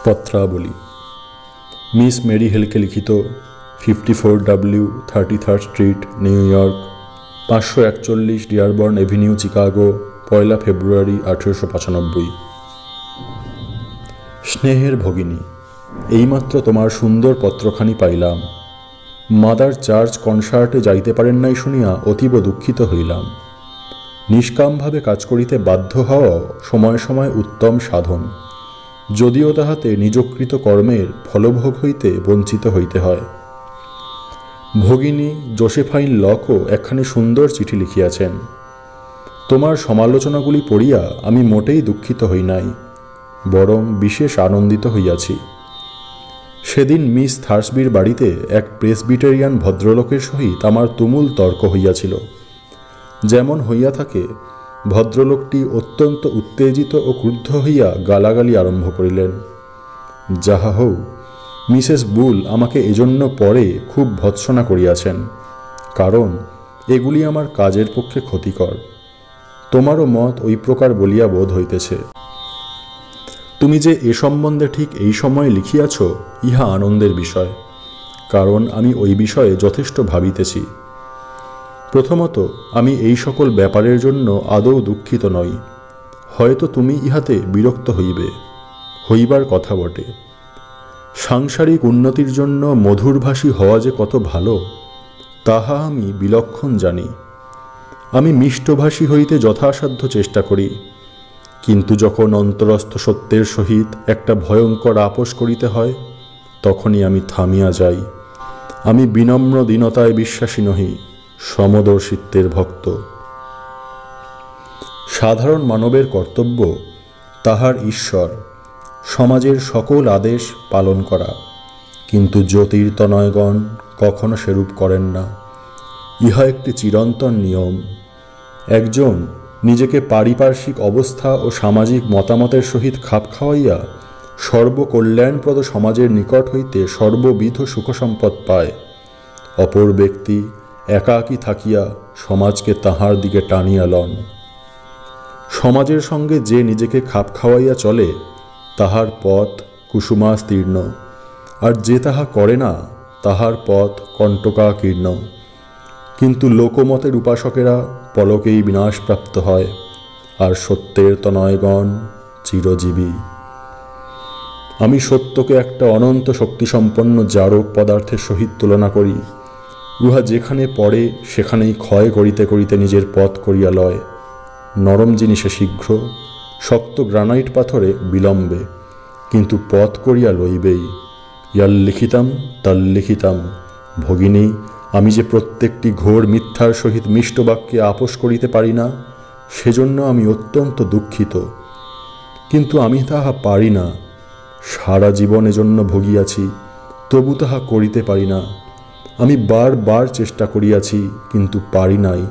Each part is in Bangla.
পত্রাবলী। মিস মেরি হেলকে লিখিত 54W 33rd street, new York, 541 Dearborn Avenue, Chicago, 1 ফেব্রুয়ারি 1895। স্নেহের ভগিনী, এইমাত্র তোমার সুন্দর পত্রখানি পাইলাম। মাদার চার্চ কনসার্টে যাইতে পারেন নাই শুনিয়া অতীব দুঃখিত হইলাম। নিষ্কামভাবে কাজ করিতে বাধ্য হওয়া সময় সময় উত্তম সাধন, যদিও তাহাতে নিজকৃত কর্মের ফলভোগ হইতে বঞ্চিত হইতে হয়। ভগিনী জোসেফাইন লকও একখানি সুন্দর চিঠি লিখিয়াছেন। তোমার সমালোচনাগুলি পড়িয়া আমি মোটেই দুঃখিত হই নাই, বরং বিশেষ আনন্দিত হইয়াছি। সেদিন মিস থার্সবির বাড়িতে এক প্রেসবিটেরিয়ান ভদ্রলোকের সহিত আমার তুমুল তর্ক হইয়াছিল। যেমন হইয়া থাকে, ভদ্রলোকটি অত্যন্ত উত্তেজিত ও ক্রুদ্ধ হইয়া গালাগালি আরম্ভ করিলেন। যাহা হোক, মিসেস বুল আমাকে এজন্য পরে খুব ভৎসনা করিয়াছেন, কারণ এগুলি আমার কাজের পক্ষে ক্ষতিকর। তোমারও মত ওই প্রকার বলিয়া বোধ হইতেছে। তুমি যে এ সম্বন্ধে ঠিক এই সময়ে লিখিয়াছ, ইহা আনন্দের বিষয়, কারণ আমি ওই বিষয়ে যথেষ্ট ভাবিতেছি। প্রথমত, আমি এই সকল ব্যাপারের জন্য আদৌ দুঃখিত নই। হয়তো তুমি ইহাতে বিরক্ত হইবার কথা বটে। সাংসারিক উন্নতির জন্য মধুরভাষী হওয়া যে কত ভালো, তাহা আমি বিলক্ষণ জানি। আমি মিষ্টভাষী হইতে যথাসাধ্য চেষ্টা করি, কিন্তু যখন অন্তরস্থ সত্যের সহিত একটা ভয়ঙ্কর আপোষ করিতে হয়, তখনই আমি থামিয়া যাই। আমি বিনম্র দীনতায় বিশ্বাসী নহি, সমদর্শিত্বের ভক্ত। সাধারণ মানবের কর্তব্য তাহার ঈশ্বর, সমাজের সকল আদেশ পালন করা, কিন্তু জ্যোতির্তনয়গণ কখনো সেরূপ করেন না। ইহা একটি চিরন্তন নিয়ম। একজন নিজেকে পারিপার্শ্বিক অবস্থা ও সামাজিক মতামতের সহিত খাপ খাওয়াইয়া সর্বকল্যাণপ্রদ সমাজের নিকট হইতে সর্ববিধ সুখসম্পদ পায়। অপর ব্যক্তি একাকী থাকিয়া সমাজকে তাহার দিকে টানিয়া লন। সমাজের সঙ্গে যে নিজেকে খাপ খাওয়াইয়া চলে, তাহার পথ কুসুমাস্তীর্ণ, আর যে তাহা করে না, তাহার পথ কণ্টকাকীর্ণ। কিন্তু লোকমতের উপাসকেরা পলকেই বিনাশপ্রাপ্ত হয়, আর সত্যের তনয়গণ চিরজীবী। আমি সত্যকে একটা অনন্ত শক্তিসম্পন্ন জারক পদার্থের সহিত তুলনা করি। উহা যেখানে পড়ে সেখানেই ক্ষয় করিতে করিতে নিজের পথ করিয়া লয়। নরম জিনিসে শীঘ্র, শক্ত গ্রানাইট পাথরে বিলম্বে, কিন্তু পথ করিয়া লইবেই। ইয়াল্লিখিতাম তাল্লিখিতাম। ভগিনী, আমি যে প্রত্যেকটি ঘোর মিথ্যার সহিত মিষ্ট বাক্যে আপোষ করিতে পারি না, সেজন্য আমি অত্যন্ত দুঃখিত। কিন্তু আমি তাহা পারি না। সারা জীবন এজন্য ভুগিয়াছি, তবু তাহা করিতে পারি না। আমি বারবার চেষ্টা করিয়াছি, কিন্তু পারি নাই।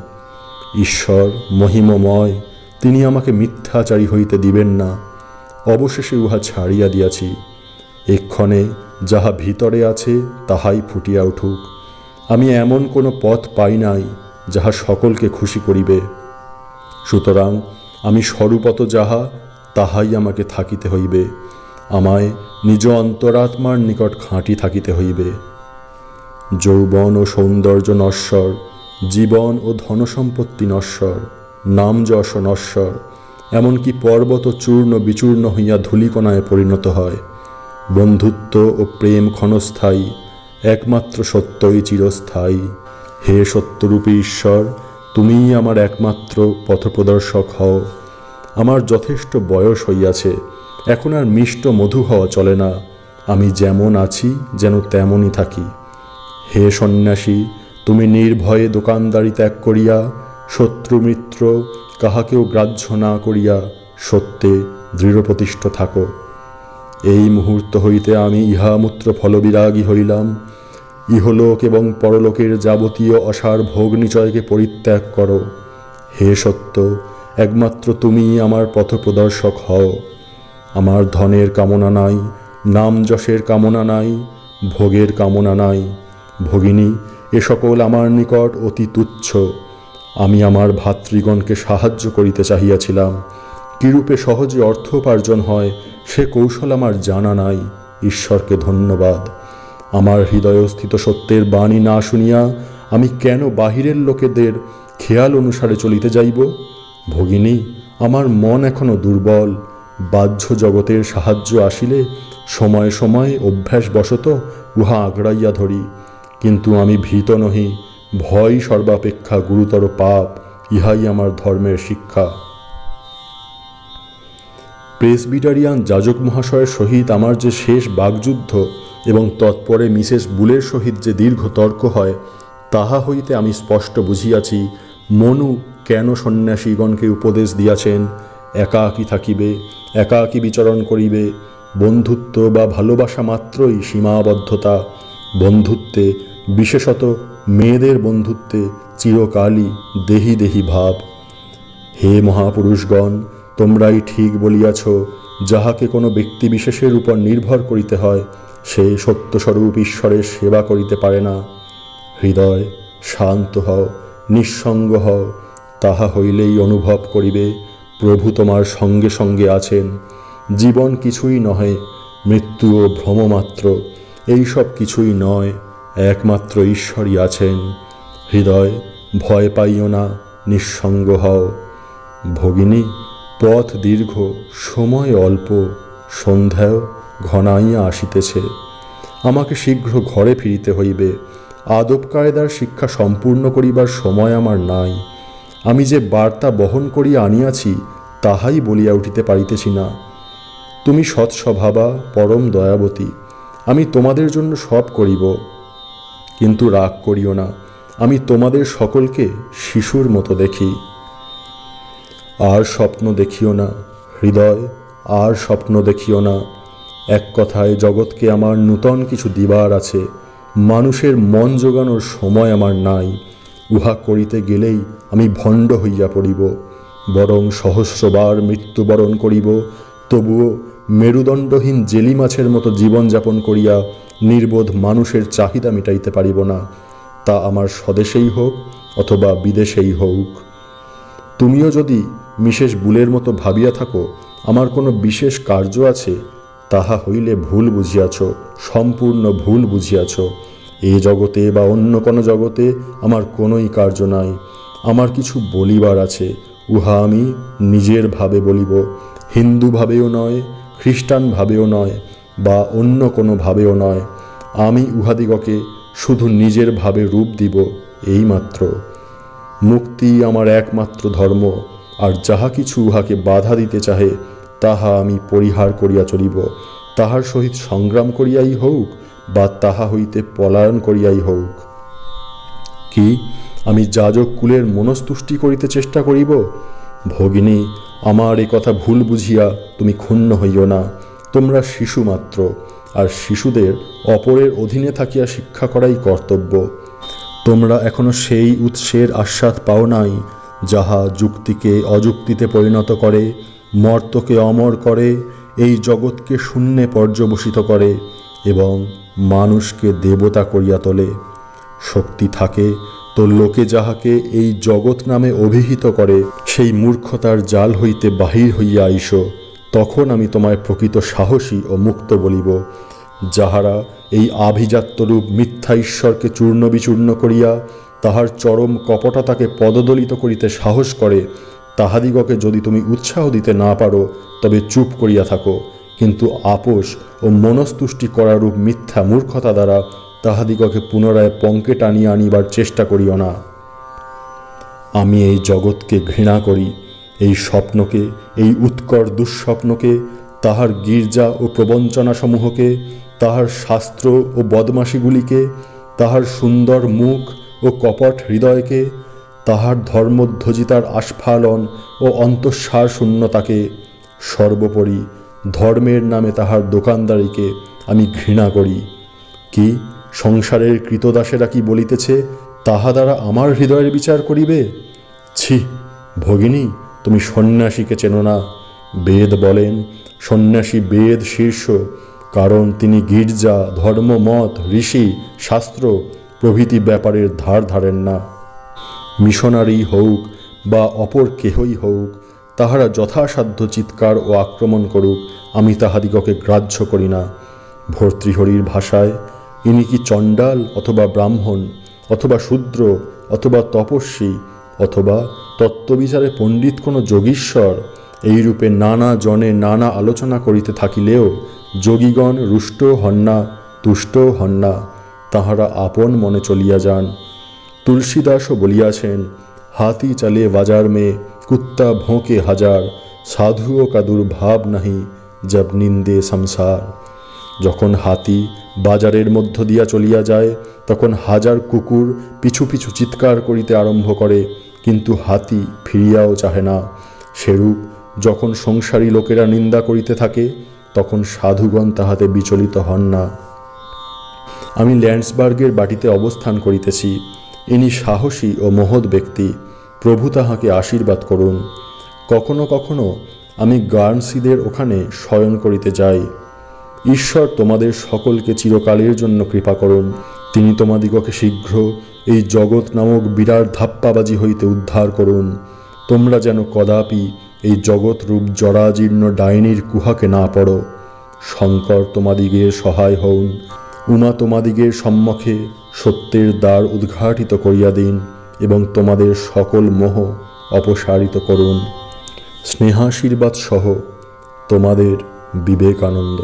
ঈশ্বর মহিমময়, তিনি আমাকে মিথ্যাচারী হইতে দিবেন না। অবশেষে উহা ছাড়িয়া দিয়াছি। এক্ষণে যাহা ভিতরে আছে তাহাই ফুটিয়া উঠুক। আমি এমন কোনো পথ পাই নাই যাহা সকলকে খুশি করিবে। সুতরাং আমি স্বরূপত যাহা, তাহাই আমাকে থাকিতে হইবে। আমায় নিজ অন্তরাত্মার নিকট খাঁটি থাকিতে হইবে। যৌবন ও সৌন্দর্য নশ্বর, জীবন ও ধনসম্পত্তি নশ্বর, নাম যশ নশ্বর, এমনকি পর্বত চূর্ণ বিচূর্ণ হইয়া ধূলিকণায় পরিণত হয়। বন্ধুত্ব ও প্রেম ক্ষণস্থায়ী, একমাত্র সত্যই চিরস্থায়ী। হে সত্যরূপী ঈশ্বর, তুমিই আমার একমাত্র পথপ্রদর্শক হও। আমার যথেষ্ট বয়স হইয়াছে, এখন আর মিষ্ট মধু হওয়া চলে না। আমি যেমন আছি যেন তেমনই থাকি। হে সন্ন্যাসী, তুমি নির্ভয়ে দোকানদারি ত্যাগ করিয়া, শত্রু মিত্র কাহাকেও গ্রাহ্য না করিয়া সত্যে দৃঢ়প্রতিষ্ঠ থাকো। এই মুহূর্ত হইতে আমি ইহামূত্র ফলবিরাগী হইলাম। ইহলোক এবং পরলোকের যাবতীয় অসার ভোগ নিচয়কে পরিত্যাগ করো। হে সত্য, একমাত্র তুমিই আমার পথপ্রদর্শক হও। আমার ধনের কামনা নাই, নাম যশের কামনা নাই, ভোগের কামনা নাই। ভগিনী, এ সকল আমার নিকট অতি তুচ্ছ। আমি আমার ভাতৃগণকে সাহায্য করিতে চাহিয়াছিলাম, কিরূপে সহজে অর্থ উপার্জন হয় সে কৌশল আমার জানা নাই। ঈশ্বরকে ধন্যবাদ। আমার হৃদয়স্থিত সত্যের বাণী না শুনিয়া আমি কেন বাহিরের লোকেদের খেয়াল অনুসারে চলিতে যাইব? ভগিনী, আমার মন এখনো দুর্বল। বাহ্য জগতের সাহায্য আসিলে সময়ে সময়ে অভ্যাসবশত উহা আঁকড়াইয়া ধরি, কিন্তু আমি ভীত নহি। ভয় সর্বাপেক্ষা গুরুতর পাপ, ইহাই আমার ধর্মের শিক্ষা। প্রেসবিটারিয়ান যাজক মহাশয়ের সহিত আমার যে শেষ বাগযুদ্ধ এবং তৎপরে মিসেস বুলের সহিত যে দীর্ঘ তর্ক হয়, তাহা হইতে আমি স্পষ্ট বুঝিয়াছি মনু কেন সন্ন্যাসীগণকে উপদেশ দিয়াছেন একাকী থাকিবে, একাকী বিচরণ করিবে। বন্ধুত্ব বা ভালোবাসা মাত্রই সীমাবদ্ধতা। বন্ধুত্বে, বিশেষত মেয়েদের বন্ধুত্বে চিরকালই দেহি দেহি ভাব। হে মহাপুরুষগণ, তোমরাই ঠিক বলিয়াছ। যাহাকে কোনো ব্যক্তিবিশেষের উপর নির্ভর করিতে হয়, সে সত্যস্বরূপ ঈশ্বরের সেবা করিতে পারে না। হৃদয়, শান্ত হও, নিঃসঙ্গ হও, তাহা হইলেই অনুভব করিবে প্রভু তোমার সঙ্গে সঙ্গে আছেন। জীবন কিছুই নহে, মৃত্যুও ভ্রমমাত্র। এইসব কিছুই নয়, একমাত্র ঈশ্বরই আছেন। হৃদয়, ভয় পাইও না, নিঃসঙ্গ হও। ভগিনী, পথ দীর্ঘ, সময় অল্প, সন্ধ্যাও ঘনাইয়া আসিতেছে। আমাকে শীঘ্র ঘরে ফিরিতে হইবে। আদব কায়দার শিক্ষা সম্পূর্ণ করিবার সময় আমার নাই। আমি যে বার্তা বহন করিয়া আনিয়াছি তাহাই বলিয়া উঠিতে পারিতেছি না। তুমি সৎস্বভাবা, পরম দয়াবতী। আমি তোমাদের জন্য সব করিব, কিন্তু রাগ করিও না। আমি তোমাদের সকলকে শিশুর মতো দেখি। আর স্বপ্ন দেখিও না হৃদয়, আর স্বপ্ন দেখিও না। এক কথায় জগৎকে আমার নূতন কিছু দিবার আছে। মানুষের মন জোগানোর সময় আমার নাই। উহা করিতে গেলেই আমি ভণ্ড হইয়া পড়িব। বরং সহস্রবার মৃত্যুবরণ করিব, তবুও মেরুদণ্ডহীন জেলি মাছের মতো জীবনযাপন করিয়া নির্বোধ মানুষের চাহিদা মিটাইতে পারিব না, তা আমার স্বদেশেই হোক অথবা বিদেশেই হোক। তুমিও যদি মিসেস বুলের মতো ভাবিয়া থাকো আমার কোনো বিশেষ কার্য আছে, তাহা হইলে ভুল বুঝিয়াছ, সম্পূর্ণ ভুল বুঝিয়াছ। এ জগতে বা অন্য কোনো জগতে আমার কোনোই কার্য নাই। আমার কিছু বলিবার আছে, উহা আমি নিজের ভাবে বলিব। হিন্দু ভাবেও নয়, খ্রিস্টান ভাবেও নয়, বা অন্য কোনো ভাবেও নয়। আমি উহাদিগকে শুধু নিজের ভাবে রূপ দিব, এইমাত্র। মুক্তি আমার একমাত্র ধর্ম, আর যাহা কিছু উহাকে বাধা দিতে চাহে তাহা আমি পরিহার করিয়া চলিব। তাহার সহিত সংগ্রাম করিয়াই হোক বা তাহা হইতে পলায়ন করিয়াই হোক। কি আমি যাজক কুলের মনস্তুষ্টি করিতে চেষ্টা করিব? ভগিনী, আমার এ কথা ভুল বুঝিয়া তুমি ক্ষুণ্ণ হইও না। তোমরা শিশু মাত্র, আর শিশুদের অপরের অধীনে থাকিয়া শিক্ষা করাই কর্তব্য। তোমরা এখনো সেই উৎসের আস্বাদ পাও নাই যাহা যুক্তিকে অযুক্তিতে পরিণত করে, মর্তকে অমর করে, এই জগৎকে শূন্যে পর্যবসিত করে এবং মানুষকে দেবতা করিয়া তোলে। শক্তি থাকে তো লোকে যাহাকে এই জগৎ নামে অভিহিত করে সেই মূর্খতার জাল হইতে বাহির হইয়া আইস। তখন আমি তোমায় প্রকৃত সাহসী ও মুক্ত বলিব। যাহারা এই আভিজাত্যরূপ মিথ্যা ঈশ্বরকে চূর্ণ বিচূর্ণ করিয়া তাহার চরম কপটতাকে পদদলিত করিতে সাহস করে, তাহাদিগকে যদি তুমি উৎসাহ দিতে না পারো তবে চুপ করিয়া থাকো, কিন্তু আপোষ ও মনস্তুষ্টি করারূপ মিথ্যা মূর্খতা দ্বারা তাহাদিগকে পুনরায় পঙ্কে টানিয়া আনিবার চেষ্টা করিও না। আমি এই জগৎকে ঘৃণা করি, এই স্বপ্নকে, এই উৎকট দুঃস্বপ্নকে, তাহার গির্জা ও প্রবঞ্চনাসমূহকে, তাহার শাস্ত্র ও বদমাশিগুলিকে, তাহার সুন্দর মুখ ও কপট হৃদয়কে, তাহার ধর্মধ্বজিতার আস্ফালন ও অন্তঃসার শূন্যতাকে, সর্বোপরি ধর্মের নামে তাহার দোকানদারিকে আমি ঘৃণা করি। কি সংসারের কৃতদাসেরা কি বলিতেছে তাহা দ্বারা আমার হৃদয়ের বিচার করিবে? ছি ভগিনী, তুমি সন্ন্যাসীকে চেনো না। বেদ বলেন সন্ন্যাসী বেদ শীর্ষ, কারণ তিনি গির্জা, ধর্মমত, ঋষি, শাস্ত্র প্রভৃতি ব্যাপারের ধার ধারেন না। মিশনারি হোক বা অপর কেহই হোক, তাহারা যথাসাধ্য চিৎকার ও আক্রমণ করুক, আমি তাহাদিগকে গ্রাহ্য করি না। ভর্তৃহরির ভাষায় ইনি কি চণ্ডাল অথবা ব্রাহ্মণ অথবা শূদ্র অথবা তপস্বী অথবা তত্ত্ববিচারে পণ্ডিত কোনো যোগীশ্বর, এইরূপে নানা জনে নানা আলোচনা করিতে থাকিলেও যোগীগণ রুষ্ট হন না, তুষ্ট হন না, তাহারা আপন মনে চলিয়া যান। তুলসীদাসও বলিয়াছেন, হাতি চালে বাজার মে কুত্তা ভোঁকে হাজার, সাধুও কা দুর্ভাব নাহি জব নিন্দে সংসার। যখন হাতি বাজারের মধ্য দিয়া চলিয়া যায় তখন হাজার কুকুর পিছু পিছু চিৎকার করিতে আরম্ভ করে, কিন্তু হাতি ফিরিয়াও চাহে না। সেরূপ যখন সংসারী লোকেরা নিন্দা করিতে থাকে তখন সাধুগণ তাহাতে বিচলিত হন না। আমি ল্যান্ডসবার্গের বাটিতে অবস্থান করিতেছি। ইনি সাহসী ও মহৎ ব্যক্তি, প্রভু তাহাকে আশীর্বাদ করুন। কখনো কখনো আমি গার্নসিদের ওখানে শয়ন করিতে যাই। ঈশ্বর তোমাদের সকলকে চিরকালের জন্য কৃপা করুন। তিনি তোমাদিগকে শীঘ্র এই জগৎ নামক বিরাট ধাপ্পাবাজি হইতে উদ্ধার করুন। তোমরা যেন কদাপি এই জগৎরূপ জরাজীর্ণ ডাইনির কুহাকে না পড়ো। শঙ্কর তোমাদিগের সহায় হউন। উমা তোমাদিগের সম্মুখে সত্যের দ্বার উদ্ঘাটিত করিয়া দিন এবং তোমাদের সকল মোহ অপসারিত করুন। স্নেহাশীর্বাদ সহ তোমাদের বিবেকানন্দ।